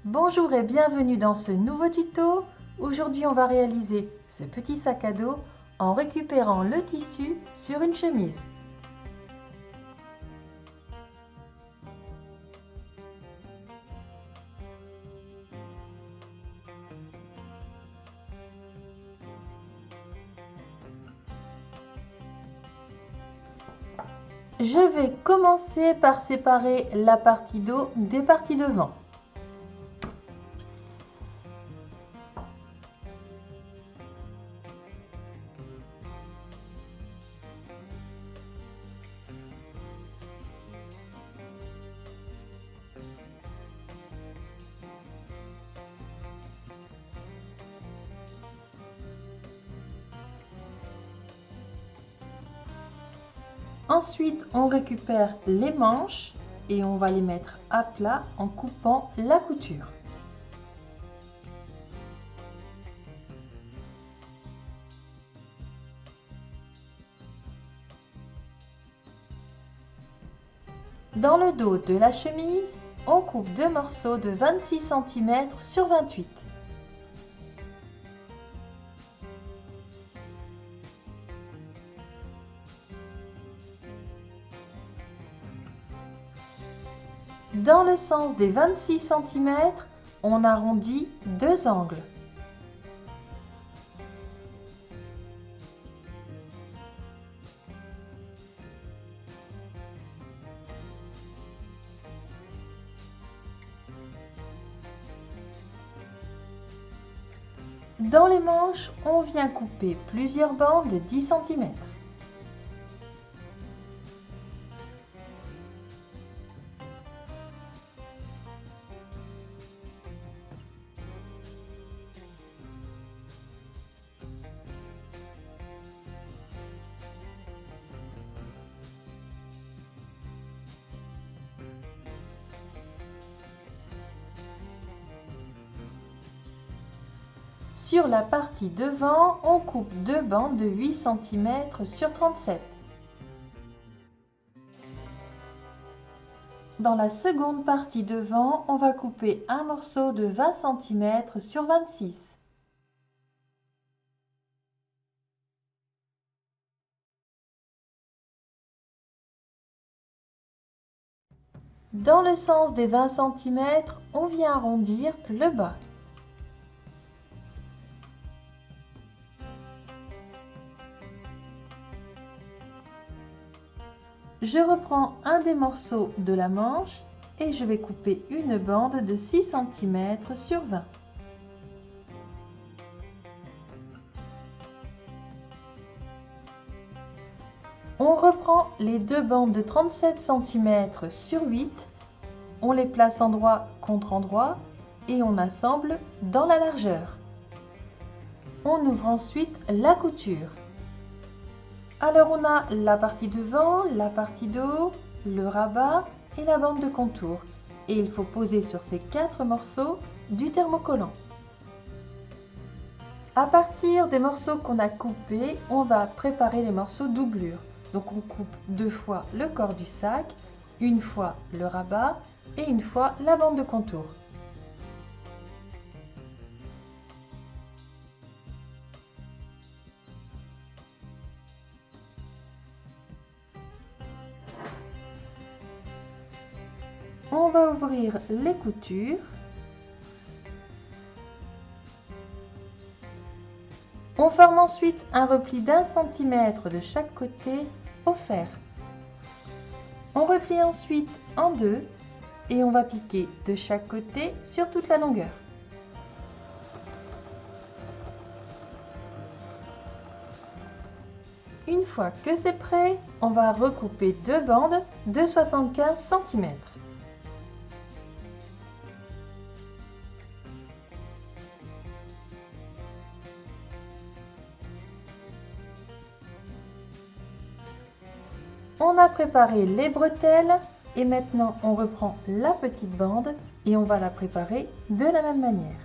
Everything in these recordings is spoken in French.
Bonjour et bienvenue dans ce nouveau tuto. Aujourd'hui on va réaliser ce petit sac à dos en récupérant le tissu sur une chemise. Je vais commencer par séparer la partie dos des parties devant. Ensuite, on récupère les manches et on va les mettre à plat en coupant la couture. Dans le dos de la chemise, on coupe deux morceaux de 26 cm sur 28. Dans le sens des 26 cm, on arrondit deux angles. Dans les manches, on vient couper plusieurs bandes de 10 cm. Sur la partie devant, on coupe deux bandes de 8 cm sur 37. Dans la seconde partie devant, on va couper un morceau de 20 cm sur 26. Dans le sens des 20 cm, on vient arrondir le bas. Je reprends un des morceaux de la manche et je vais couper une bande de 6 cm sur 20. On reprend les deux bandes de 37 cm sur 8, on les place endroit contre endroit et on assemble dans la largeur. On ouvre ensuite la couture. Alors on a la partie devant, la partie dos, le rabat et la bande de contour. Et il faut poser sur ces quatre morceaux du thermocollant. À partir des morceaux qu'on a coupés, on va préparer les morceaux doublure. Donc on coupe deux fois le corps du sac, une fois le rabat et une fois la bande de contour. On va ouvrir les coutures. On forme ensuite un repli d'1 cm de chaque côté au fer. On replie ensuite en deux et on va piquer de chaque côté sur toute la longueur. Une fois que c'est prêt, on va recouper deux bandes de 75 cm. On a préparé les bretelles et maintenant on reprend la petite bande et on va la préparer de la même manière.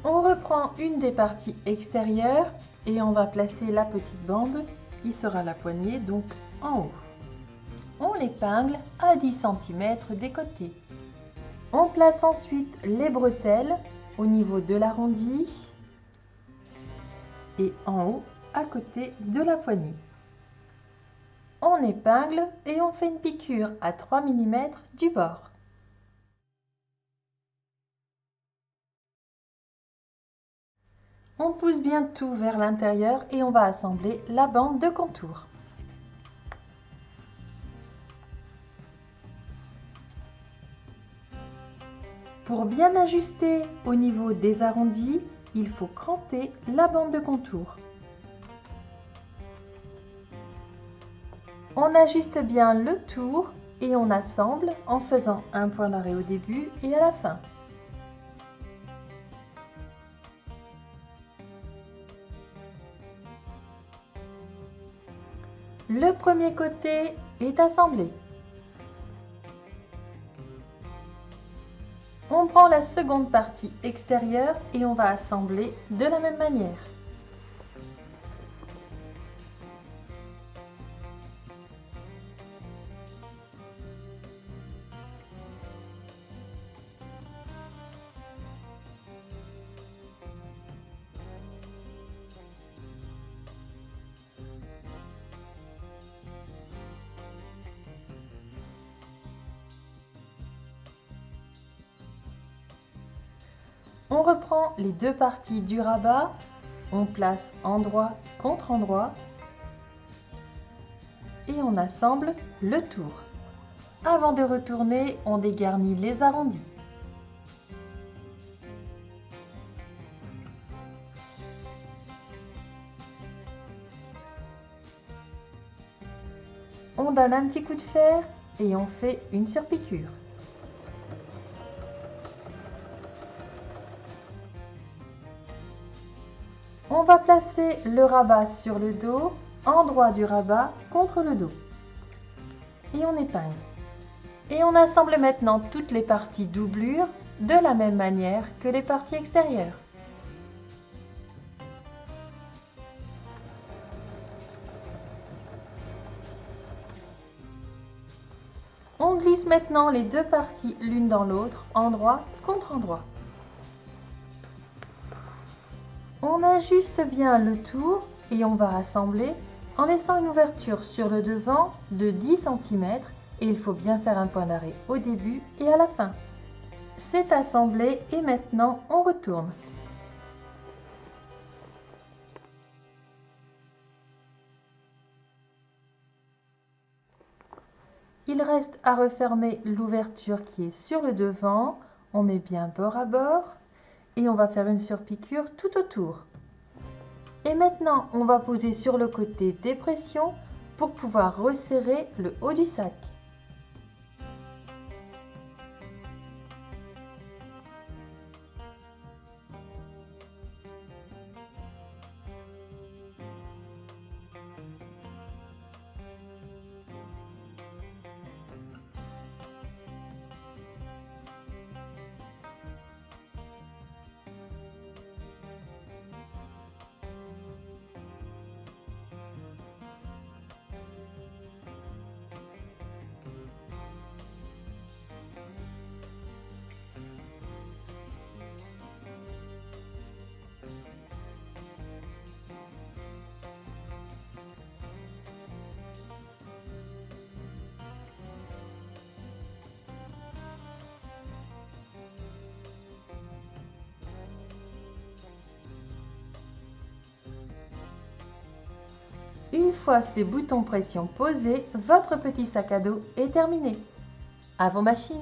On reprend une des parties extérieures et on va placer la petite bande qui sera la poignée donc en haut. On l'épingle à 10 cm des côtés. On place ensuite les bretelles au niveau de l'arrondi et en haut à côté de la poignée. On épingle et on fait une piqûre à 3 mm du bord. On pousse bien tout vers l'intérieur et on va assembler la bande de contour. Pour bien ajuster au niveau des arrondis, il faut cranter la bande de contour. On ajuste bien le tour et on assemble en faisant un point d'arrêt au début et à la fin. Le premier côté est assemblé. On prend la seconde partie extérieure et on va assembler de la même manière. On reprend les deux parties du rabat, on place endroit contre endroit et on assemble le tour. Avant de retourner, on dégarnit les arrondis. On donne un petit coup de fer et on fait une surpiqûre. On va placer le rabat sur le dos, endroit du rabat contre le dos. Et on épingle. Et on assemble maintenant toutes les parties doublure de la même manière que les parties extérieures. On glisse maintenant les deux parties l'une dans l'autre, endroit contre endroit. On ajuste bien le tour et on va assembler en laissant une ouverture sur le devant de 10 cm et il faut bien faire un point d'arrêt au début et à la fin. C'est assemblé et maintenant on retourne. Il reste à refermer l'ouverture qui est sur le devant. On met bien bord à bord et on va faire une surpiqûre tout autour. Et maintenant, on va poser sur le côté des pressions pour pouvoir resserrer le haut du sac. Une fois ces boutons pression posés, votre petit sac à dos est terminé. À vos machines!